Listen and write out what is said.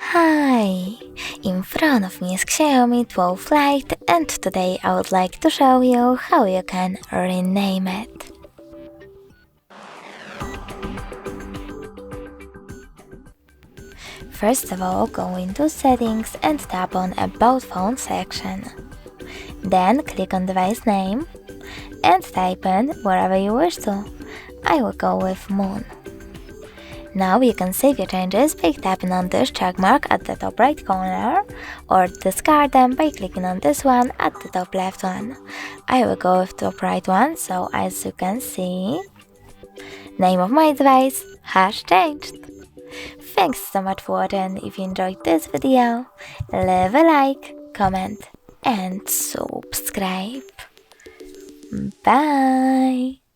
Hi! In front of me is XIAOMI 12 LITE, and today I would like to show you how you can rename it. First of all, go into Settings and tap on About Phone section. Then click on device name and type in wherever you wish to. I will go with Moon. Now you can save your changes by tapping on this check mark at the top right corner, or discard them by clicking on this one at the top left one. I will go with top right one, so as you can see, name of my device has changed. Thanks so much for watching. If you enjoyed this video, leave a like, comment and subscribe. Bye!